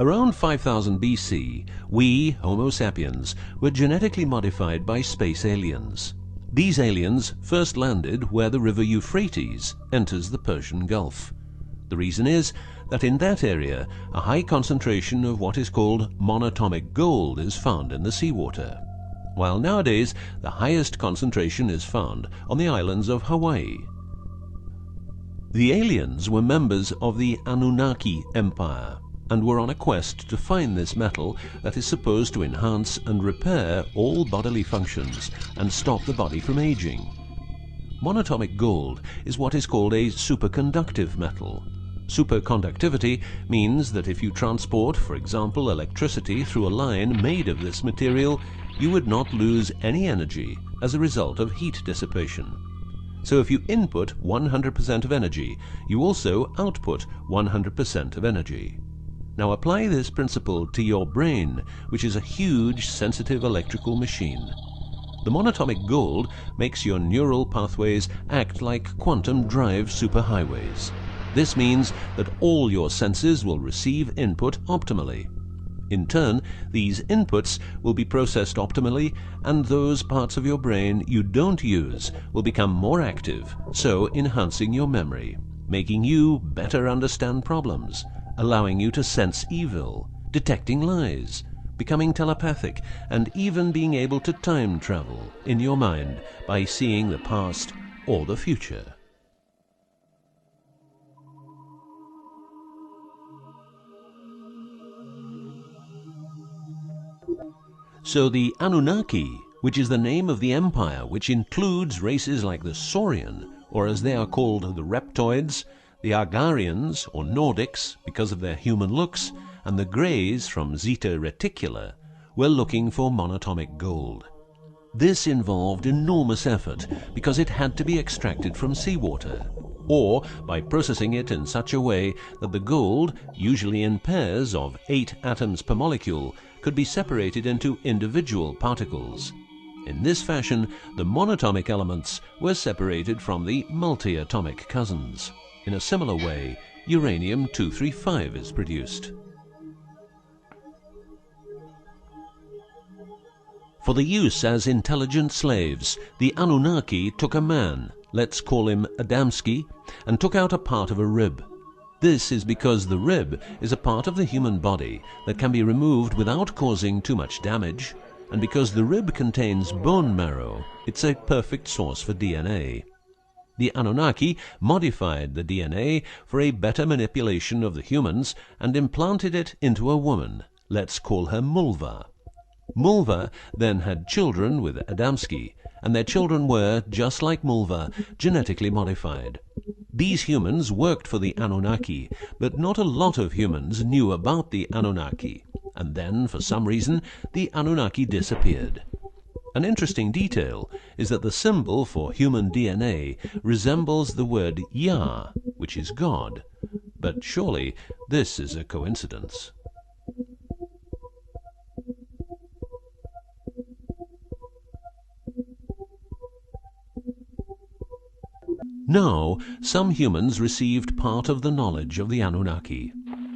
Around 5000 BC, we, Homo sapiens, were genetically modified by space aliens. These aliens first landed where the river Euphrates enters the Persian Gulf. The reason is that in that area a high concentration of what is called monatomic gold is found in the seawater, while nowadays the highest concentration is found on the islands of Hawaii. The aliens were members of the Anunnaki Empire and were on a quest to find this metal that is supposed to enhance and repair all bodily functions and stop the body from aging. Monatomic gold is what is called a superconductive metal. Superconductivity means that if you transport, for example, electricity through a line made of this material, you would not lose any energy as a result of heat dissipation. So if you input 100% of energy, you also output 100% of energy. Now apply this principle to your brain, which is a huge, sensitive electrical machine. The monatomic gold makes your neural pathways act like quantum drive superhighways. This means that all your senses will receive input optimally. In turn, these inputs will be processed optimally, and those parts of your brain you don't use will become more active, so enhancing your memory, making you better understand problems, allowing you to sense evil, detecting lies, becoming telepathic, and even being able to time travel in your mind by seeing the past or the future. So the Anunnaki, which is the name of the empire which includes races like the Saurian, or as they are called the Reptoids, the Argarians or Nordics because of their human looks, and the Greys from Zeta Reticula, were looking for monatomic gold. This involved enormous effort because it had to be extracted from seawater, or by processing it in such a way that the gold, usually in pairs of 8 atoms per molecule, could be separated into individual particles. In this fashion, the monatomic elements were separated from the multi-atomic cousins. In a similar way, uranium-235 is produced. For the use as intelligent slaves, the Anunnaki took a man, let's call him Adamski, and took out a part of a rib. This is because the rib is a part of the human body that can be removed without causing too much damage, and because the rib contains bone marrow, it's a perfect source for DNA. The Anunnaki modified the DNA for a better manipulation of the humans and implanted it into a woman, let's call her Mulva. Mulva then had children with Adamski, and their children were, just like Mulva, genetically modified. These humans worked for the Anunnaki, but not a lot of humans knew about the Anunnaki, and then, for some reason, the Anunnaki disappeared. An interesting detail is that the symbol for human DNA resembles the word Yah, which is God, but surely this is a coincidence. Now, some humans received part of the knowledge of the Anunnaki.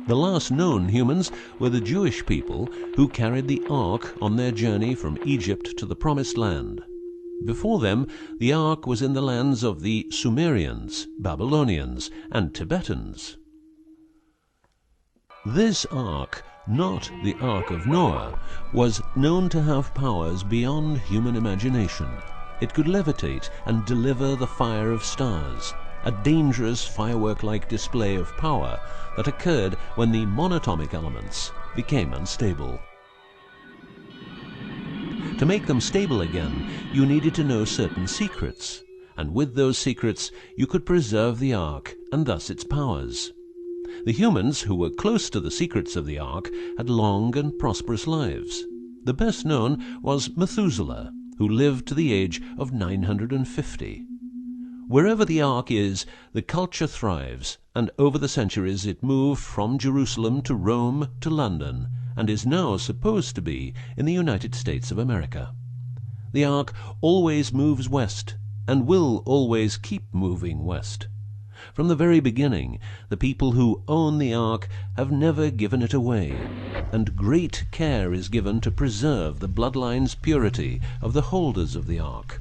The last known humans were the Jewish people who carried the Ark on their journey from Egypt to the Promised Land. Before them, the Ark was in the lands of the Sumerians, Babylonians, and Tibetans. This Ark, not the Ark of Noah, was known to have powers beyond human imagination. It could levitate and deliver the fire of stars, a dangerous firework-like display of power that occurred when the monatomic elements became unstable. To make them stable again, you needed to know certain secrets, and with those secrets you could preserve the Ark and thus its powers. The humans who were close to the secrets of the Ark had long and prosperous lives. The best known was Methuselah, who lived to the age of 950. Wherever the Ark is, the culture thrives, and over the centuries it moved from Jerusalem to Rome to London, and is now supposed to be in the United States of America. The Ark always moves west, and will always keep moving west. From the very beginning, the people who own the Ark have never given it away, and great care is given to preserve the bloodline's purity of the holders of the Ark.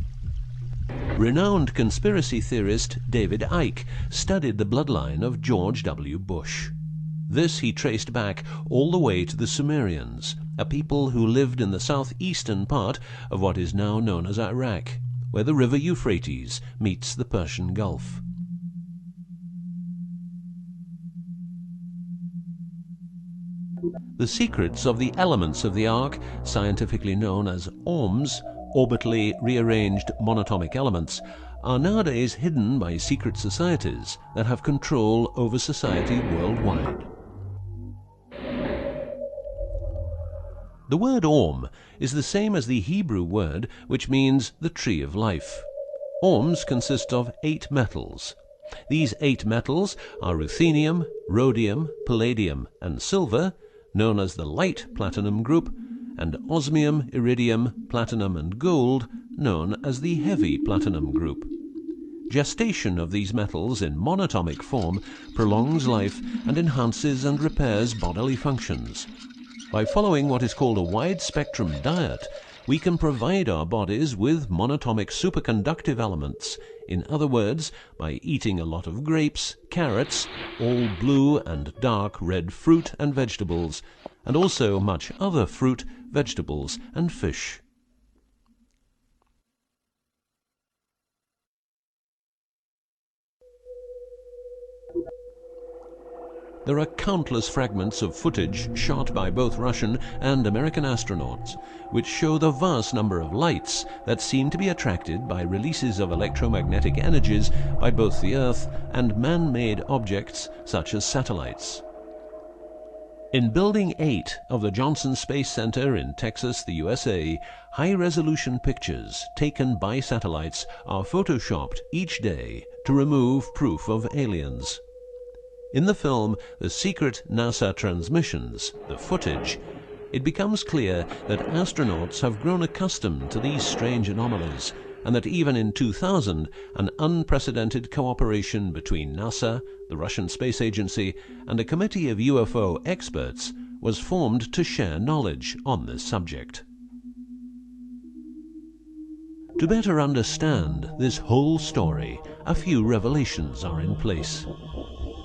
Renowned conspiracy theorist David Icke studied the bloodline of George W. Bush. This he traced back all the way to the Sumerians, a people who lived in the southeastern part of what is now known as Iraq, where the river Euphrates meets the Persian Gulf. The secrets of the elements of the Ark, scientifically known as ORMs, orbitally rearranged monatomic elements, are nowadays hidden by secret societies that have control over society worldwide. The word Orm is the same as the Hebrew word which means the tree of life. Orms consist of 8 metals. These 8 metals are ruthenium, rhodium, palladium, and silver, known as the light platinum group, and osmium, iridium, platinum, and gold, known as the heavy platinum group. Gestation of these metals in monatomic form prolongs life and enhances and repairs bodily functions. By following what is called a wide-spectrum diet, we can provide our bodies with monatomic superconductive elements. In other words, by eating a lot of grapes, carrots, all blue and dark red fruit and vegetables, and also much other fruit, vegetables, and fish. There are countless fragments of footage shot by both Russian and American astronauts, which show the vast number of lights that seem to be attracted by releases of electromagnetic energies by both the Earth and man-made objects such as satellites. In Building 8 of the Johnson Space Center in Texas, the USA, high-resolution pictures taken by satellites are photoshopped each day to remove proof of aliens. In the film The Secret NASA Transmissions, the footage, it becomes clear that astronauts have grown accustomed to these strange anomalies, and that even in 2000, an unprecedented cooperation between NASA, the Russian Space Agency, and a committee of UFO experts was formed to share knowledge on this subject. To better understand this whole story, a few revelations are in place.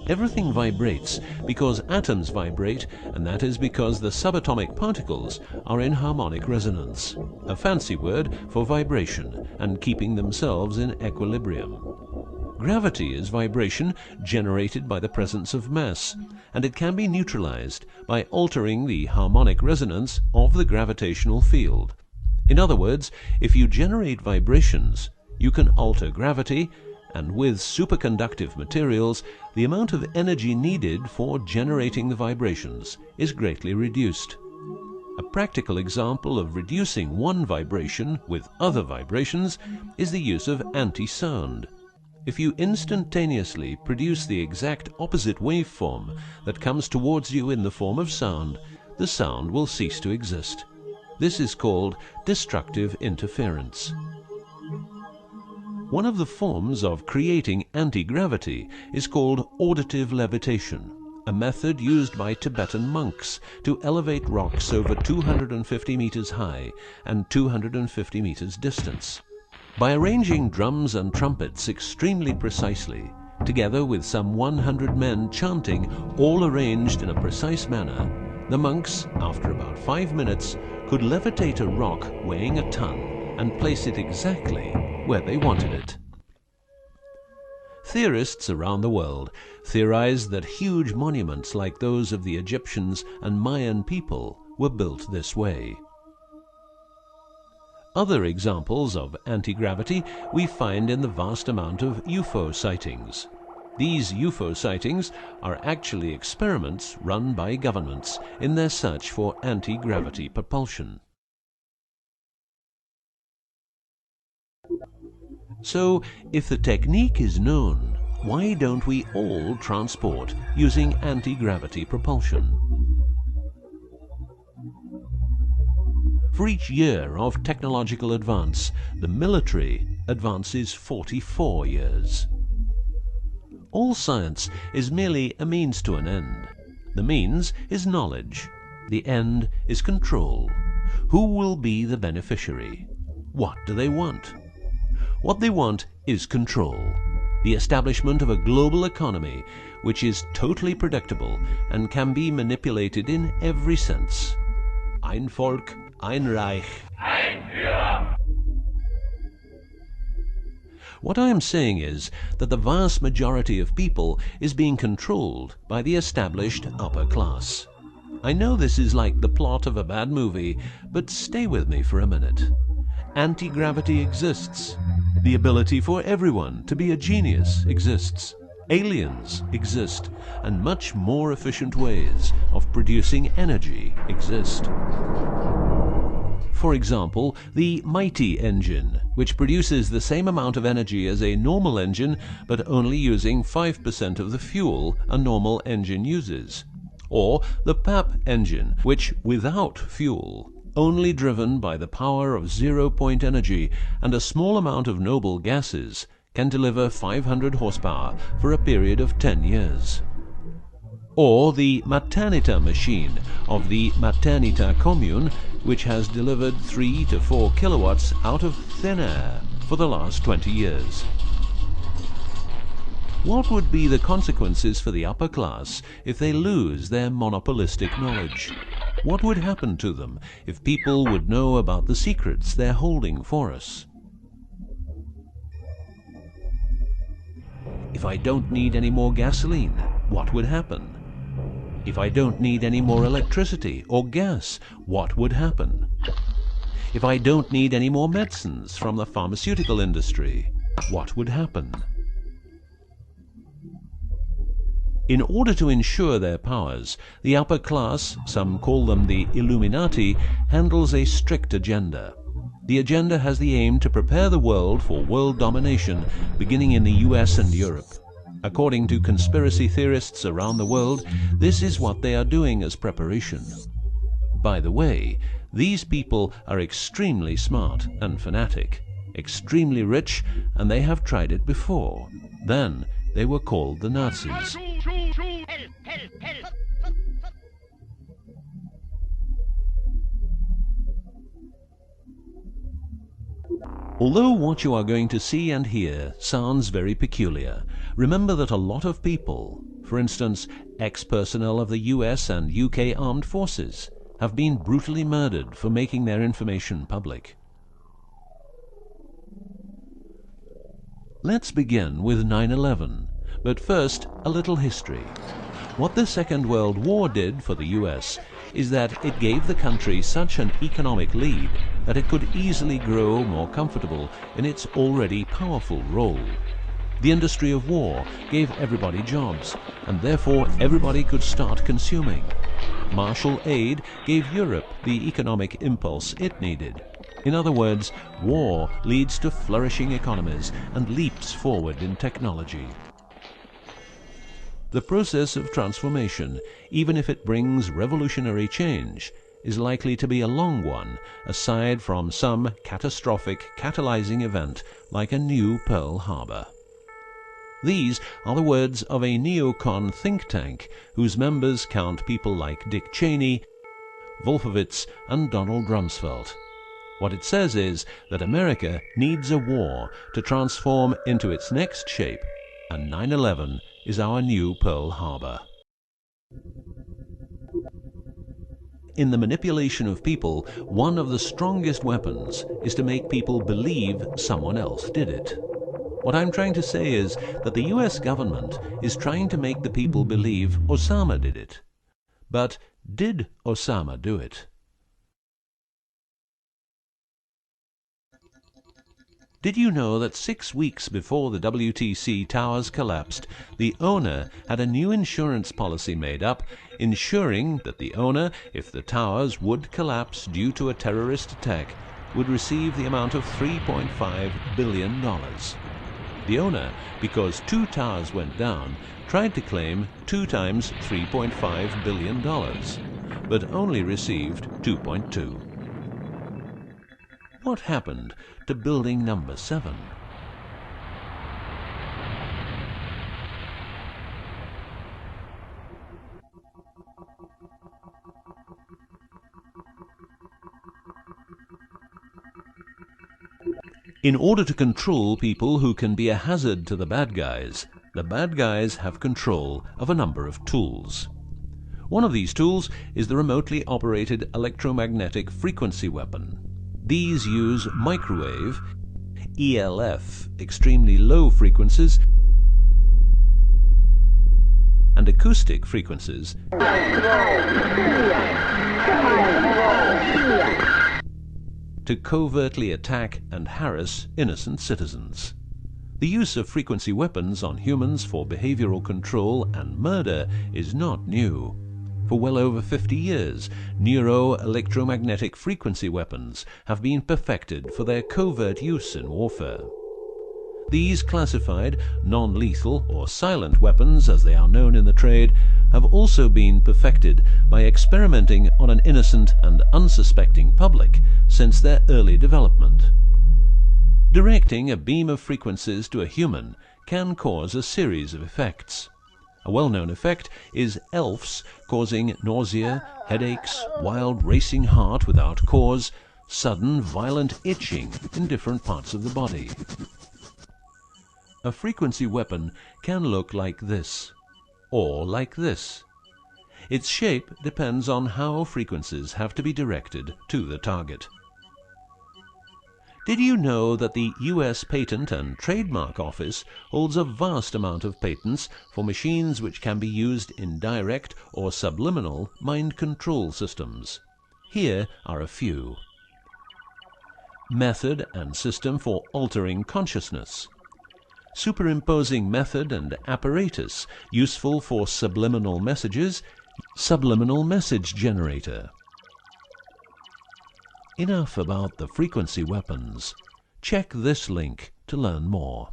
Everything vibrates because atoms vibrate, and that is because the subatomic particles are in harmonic resonance, a fancy word for vibration and keeping themselves in equilibrium. Gravity is vibration generated by the presence of mass, and it can be neutralized by altering the harmonic resonance of the gravitational field. In other words, if you generate vibrations, you can alter gravity, and with superconductive materials, the amount of energy needed for generating the vibrations is greatly reduced. A practical example of reducing one vibration with other vibrations is the use of anti-sound. If you instantaneously produce the exact opposite waveform that comes towards you in the form of sound, the sound will cease to exist. This is called destructive interference. One of the forms of creating anti-gravity is called auditive levitation, a method used by Tibetan monks to elevate rocks over 250 meters high and 250 meters distance. By arranging drums and trumpets extremely precisely, together with some 100 men chanting, all arranged in a precise manner, the monks, after about 5 minutes, could levitate a rock weighing a ton and place it exactly where they wanted it. Theorists around the world theorize that huge monuments like those of the Egyptians and Mayan people were built this way. Other examples of anti-gravity we find in the vast amount of UFO sightings. These UFO sightings are actually experiments run by governments in their search for anti-gravity propulsion. So, if the technique is known, why don't we all transport using anti-gravity propulsion? For each year of technological advance, the military advances 44 years. All science is merely a means to an end. The means is knowledge. The end is control. Who will be the beneficiary? What do they want? What they want is control. The establishment of a global economy which is totally predictable and can be manipulated in every sense. Ein Volk, ein Reich. Ein Führer. What I am saying is that the vast majority of people is being controlled by the established upper class. I know this is like the plot of a bad movie, but stay with me for a minute. Anti-gravity exists. The ability for everyone to be a genius exists. Aliens exist, and much more efficient ways of producing energy exist. For example, the mighty engine, which produces the same amount of energy as a normal engine, but only using 5% of the fuel a normal engine uses. Or the PAP engine, which without fuel, only driven by the power of zero-point energy and a small amount of noble gases, can deliver 500 horsepower for a period of 10 years. Or the Maternita machine of the Maternita commune, which has delivered 3 to 4 kilowatts out of thin air for the last 20 years. What would be the consequences for the upper class if they lose their monopolistic knowledge? What would happen to them if people would know about the secrets they're holding for us? If I don't need any more gasoline, what would happen? If I don't need any more electricity or gas, what would happen? If I don't need any more medicines from the pharmaceutical industry, what would happen? In order to ensure their powers, the upper class, some call them the Illuminati, handles a strict agenda. The agenda has the aim to prepare the world for world domination, beginning in the US and Europe. According to conspiracy theorists around the world, this is what they are doing as preparation. By the way, these people are extremely smart and fanatic, extremely rich, and they have tried it before. Then they were called the Nazis. Although what you are going to see and hear sounds very peculiar, remember that a lot of people, for instance, ex-personnel of the US and UK armed forces, have been brutally murdered for making their information public. Let's begin with 9/11, but first a little history. What the Second World War did for the US is that it gave the country such an economic lead that it could easily grow more comfortable in its already powerful role. The industry of war gave everybody jobs, and therefore everybody could start consuming. Marshall aid gave Europe the economic impulse it needed. In other words, war leads to flourishing economies and leaps forward in technology. The process of transformation, even if it brings revolutionary change, is likely to be a long one, aside from some catastrophic catalyzing event like a new Pearl Harbor. These are the words of a neocon think tank whose members count people like Dick Cheney, Wolfowitz, and Donald Rumsfeld. What it says is that America needs a war to transform into its next shape, and 9/11 is our new Pearl Harbor. In the manipulation of people, one of the strongest weapons is to make people believe someone else did it. What I'm trying to say is that the US government is trying to make the people believe Osama did it. But did Osama do it? Did you know that 6 weeks before the WTC towers collapsed, the owner had a new insurance policy made up, ensuring that the owner, if the towers would collapse due to a terrorist attack, would receive the amount of $3.5 billion. The owner, because 2 towers went down, tried to claim 2 times $3.5 billion, but only received 2.2. What happened to building number 7? In order to control people who can be a hazard to the bad guys have control of a number of tools. One of these tools is the remotely operated electromagnetic frequency weapon. These use microwave, ELF, extremely low frequencies, and acoustic frequencies to covertly attack and harass innocent citizens. The use of frequency weapons on humans for behavioral control and murder is not new. For well over 50 years, neuro-electromagnetic frequency weapons have been perfected for their covert use in warfare. These classified, non-lethal or silent weapons, as they are known in the trade, have also been perfected by experimenting on an innocent and unsuspecting public since their early development. Directing a beam of frequencies to a human can cause a series of effects. A well-known effect is ELFs causing nausea, headaches, wild racing heart without cause, sudden violent itching in different parts of the body. A frequency weapon can look like this, or like this. Its shape depends on how frequencies have to be directed to the target. Did you know that the US Patent and Trademark Office holds a vast amount of patents for machines which can be used in direct or subliminal mind control systems? Here are a few. Method and system for altering consciousness. Superimposing method and apparatus useful for subliminal messages, subliminal message generator. Enough about the frequency weapons. Check this link to learn more.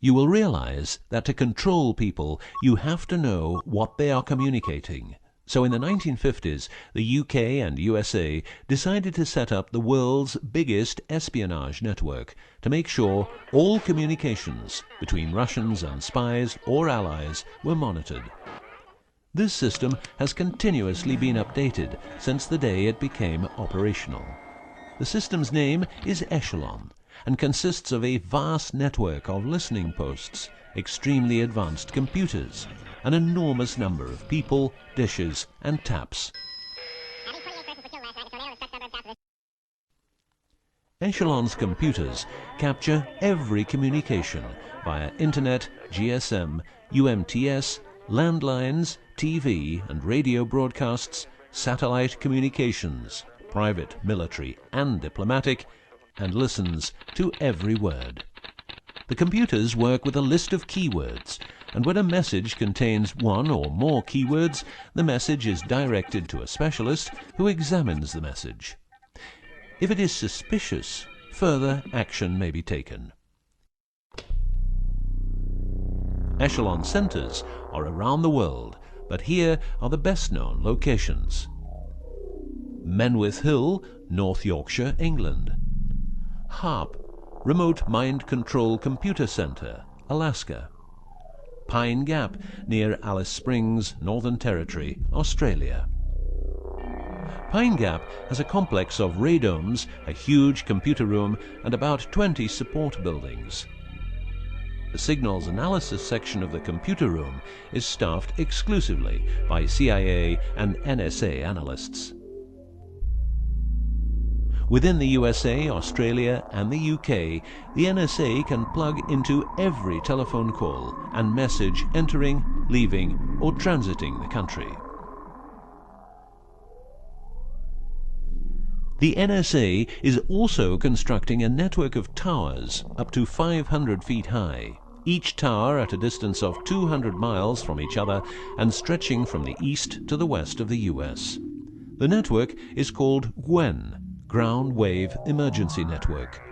You will realize that to control people, you have to know what they are communicating. So in the 1950s, the UK and USA decided to set up the world's biggest espionage network to make sure all communications between Russians and spies or allies were monitored. This system has continuously been updated since the day it became operational. The system's name is Echelon and consists of a vast network of listening posts, extremely advanced computers, an enormous number of people, dishes, and taps. Echelon's computers capture every communication via Internet, GSM, UMTS, landlines, TV and radio broadcasts, satellite communications, private, military, and diplomatic, and listens to every word. The computers work with a list of keywords, and when a message contains one or more keywords, the message is directed to a specialist who examines the message. If it is suspicious, further action may be taken. Echelon centers are around the world, but here are the best-known locations. Menwith Hill, North Yorkshire, England. HARP, Remote Mind Control Computer Center, Alaska. Pine Gap, near Alice Springs, Northern Territory, Australia. Pine Gap has a complex of radomes, a huge computer room, and about 20 support buildings. The signals analysis section of the computer room is staffed exclusively by CIA and NSA analysts. Within the USA, Australia, and the UK, the NSA can plug into every telephone call and message entering, leaving, or transiting the country. The NSA is also constructing a network of towers up to 500 feet high, each tower at a distance of 200 miles from each other and stretching from the east to the west of the US. The network is called GWEN, Ground Wave Emergency Network.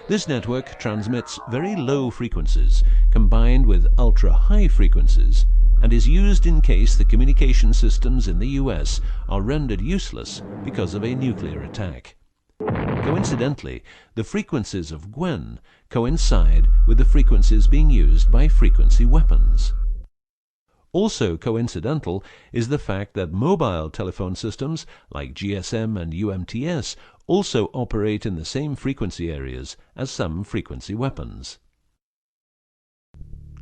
This network transmits very low frequencies combined with ultra-high frequencies and is used in case the communication systems in the US are rendered useless because of a nuclear attack. Coincidentally, the frequencies of GWEN coincide with the frequencies being used by frequency weapons. Also coincidental is the fact that mobile telephone systems like GSM and UMTS also operate in the same frequency areas as some frequency weapons.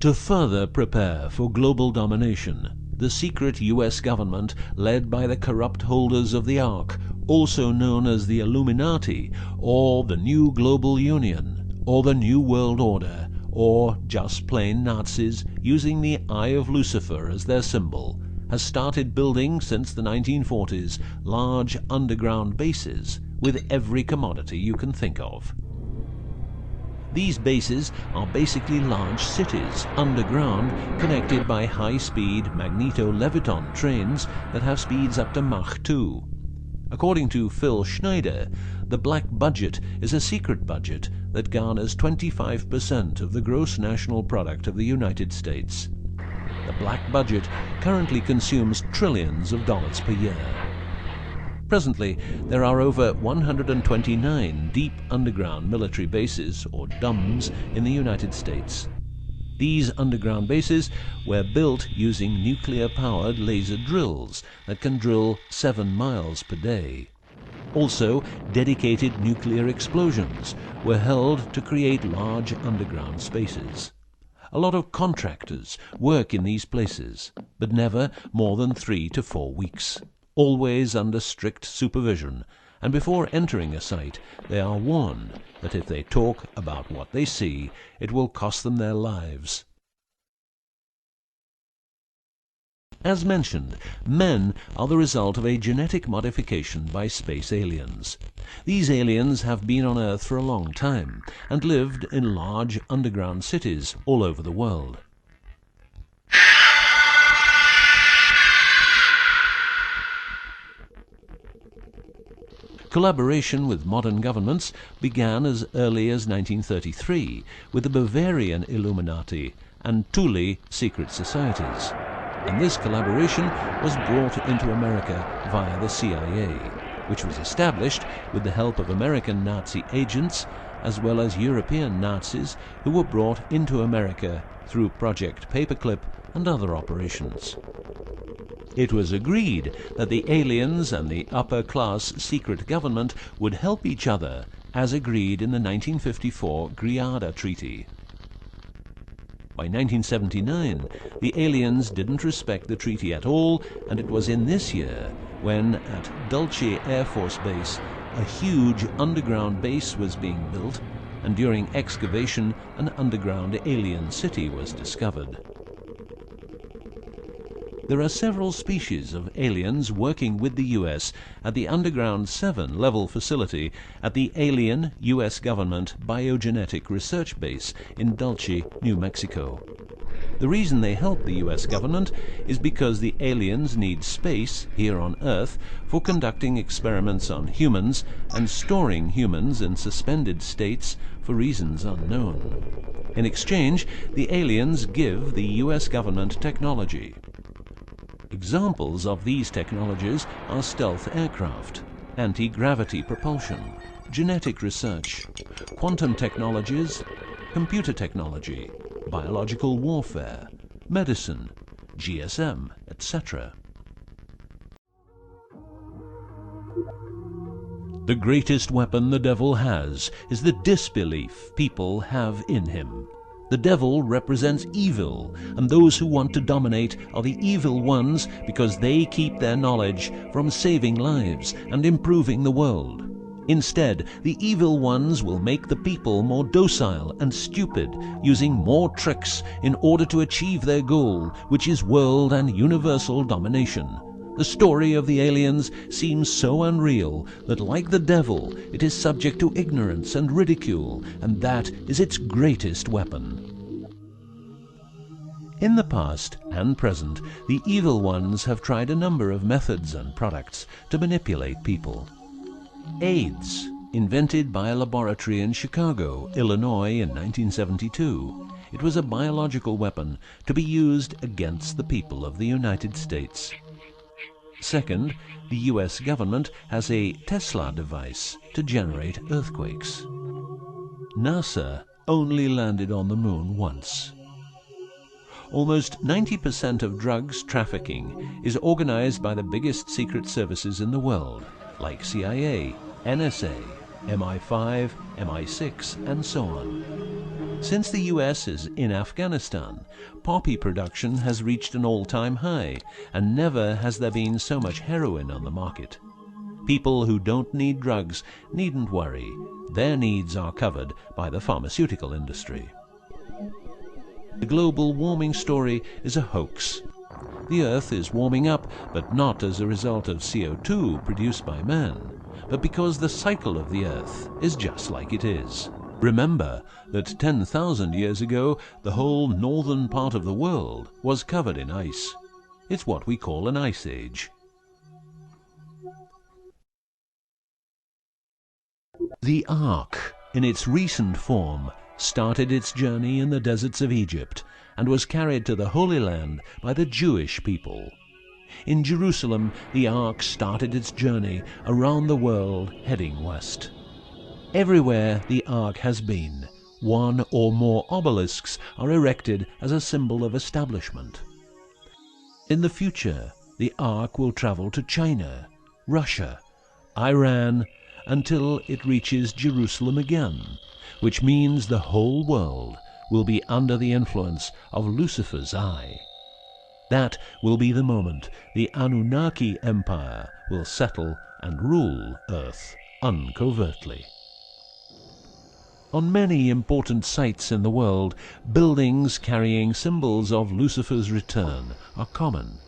To further prepare for global domination, the secret US government, led by the corrupt holders of the Ark, also known as the Illuminati, or the New Global Union, or the New World Order, or just plain Nazis using the Eye of Lucifer as their symbol, has started building since the 1940s large underground bases with every commodity you can think of. These bases are basically large cities underground, connected by high-speed magneto-leviton trains that have speeds up to Mach 2. According to Phil Schneider, the black budget is a secret budget that garners 25% of the gross national product of the United States. The black budget currently consumes trillions of dollars per year. Presently, there are over 129 deep underground military bases, or DUMBs, in the United States. These underground bases were built using nuclear-powered laser drills that can drill 7 miles per day. Also, dedicated nuclear explosions were held to create large underground spaces. A lot of contractors work in these places, but never more than 3 to 4 weeks, always under strict supervision, and before entering a site they are warned that if they talk about what they see, it will cost them their lives. As mentioned, men are the result of a genetic modification by space aliens. These aliens have been on Earth for a long time and lived in large underground cities all over the world. Collaboration with modern governments began as early as 1933 with the Bavarian Illuminati and Thule secret societies, and this collaboration was brought into America via the CIA, which was established with the help of American Nazi agents as well as European Nazis who were brought into America through Project Paperclip and other operations. It was agreed that the aliens and the upper-class secret government would help each other, as agreed in the 1954 Greada Treaty. By 1979, the aliens didn't respect the treaty at all, and it was in this year when, at Dulce Air Force Base, a huge underground base was being built, and during excavation, an underground alien city was discovered. There are several species of aliens working with the U.S. at the Underground 7 level facility at the Alien U.S. Government Biogenetic Research Base in Dulce, New Mexico. The reason they help the U.S. government is because the aliens need space here on Earth for conducting experiments on humans and storing humans in suspended states for reasons unknown. In exchange, the aliens give the U.S. government technology. Examples of these technologies are stealth aircraft, anti-gravity propulsion, genetic research, quantum technologies, computer technology, biological warfare, medicine, GSM, etc. The greatest weapon the devil has is the disbelief people have in him. The devil represents evil, and those who want to dominate are the evil ones because they keep their knowledge from saving lives and improving the world. Instead, the evil ones will make the people more docile and stupid, using more tricks in order to achieve their goal, which is world and universal domination. The story of the aliens seems so unreal that, like the devil, it is subject to ignorance and ridicule, and that is its greatest weapon. In the past and present, the evil ones have tried a number of methods and products to manipulate people. AIDS, invented by a laboratory in Chicago, Illinois in 1972. It was a biological weapon to be used against the people of the United States. Second, the U.S. government has a Tesla device to generate earthquakes. NASA only landed on the moon once. almost 90% of drugs trafficking is organized by the biggest secret services in the world, like CIA, NSA, MI5, MI6, and so on. Since the US is in Afghanistan, poppy production has reached an all-time high, and never has there been so much heroin on the market. People who don't need drugs needn't worry. Their needs are covered by the pharmaceutical industry. The global warming story is a hoax. The Earth is warming up, but not as a result of CO2 produced by man, but because the cycle of the Earth is just like it is. Remember that 10,000 years ago, the whole northern part of the world was covered in ice. It's what we call an ice age. The Ark, in its recent form, started its journey in the deserts of Egypt and was carried to the Holy Land by the Jewish people. In Jerusalem, the Ark started its journey around the world heading west. Everywhere the Ark has been, one or more obelisks are erected as a symbol of establishment. In the future, the Ark will travel to China, Russia, Iran, until it reaches Jerusalem again, which means the whole world will be under the influence of Lucifer's eye. That will be the moment the Anunnaki Empire will settle and rule Earth uncovertly. On many important sites in the world, buildings carrying symbols of Lucifer's return are common.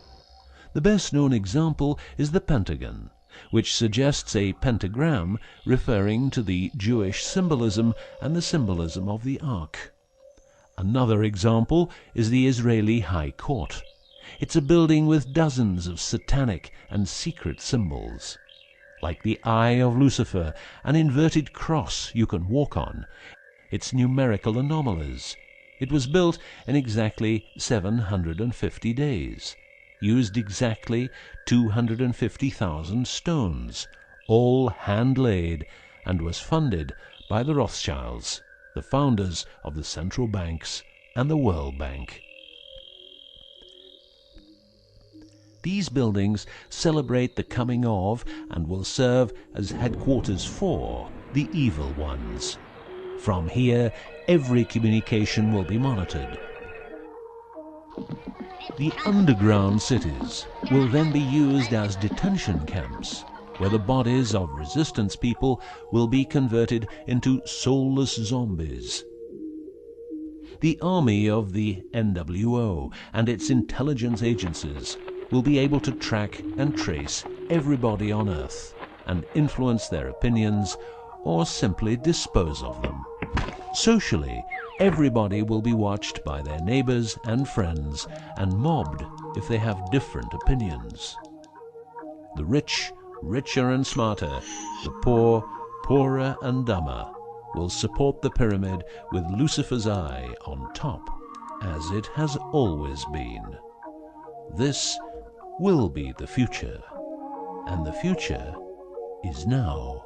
The best-known example is the Pentagon, which suggests a pentagram referring to the Jewish symbolism and the symbolism of the Ark. Another example is the Israeli High Court. It's a building with dozens of satanic and secret symbols. Like the Eye of Lucifer, an inverted cross you can walk on, its numerical anomalies. It was built in exactly 750 days. Used exactly 250,000 stones, all hand-laid, and was funded by the Rothschilds, the founders of the central banks and the World Bank. These buildings celebrate the coming of and will serve as headquarters for the evil ones. From here, every communication will be monitored. The underground cities will then be used as detention camps, where the bodies of resistance people will be converted into soulless zombies. The army of the NWO and its intelligence agencies will be able to track and trace everybody on Earth and influence their opinions or simply dispose of them. Socially, everybody will be watched by their neighbors and friends and mobbed if they have different opinions. The rich, richer and smarter, the poor, poorer and dumber, will support the pyramid with Lucifer's eye on top, as it has always been. This will be the future, and the future is now.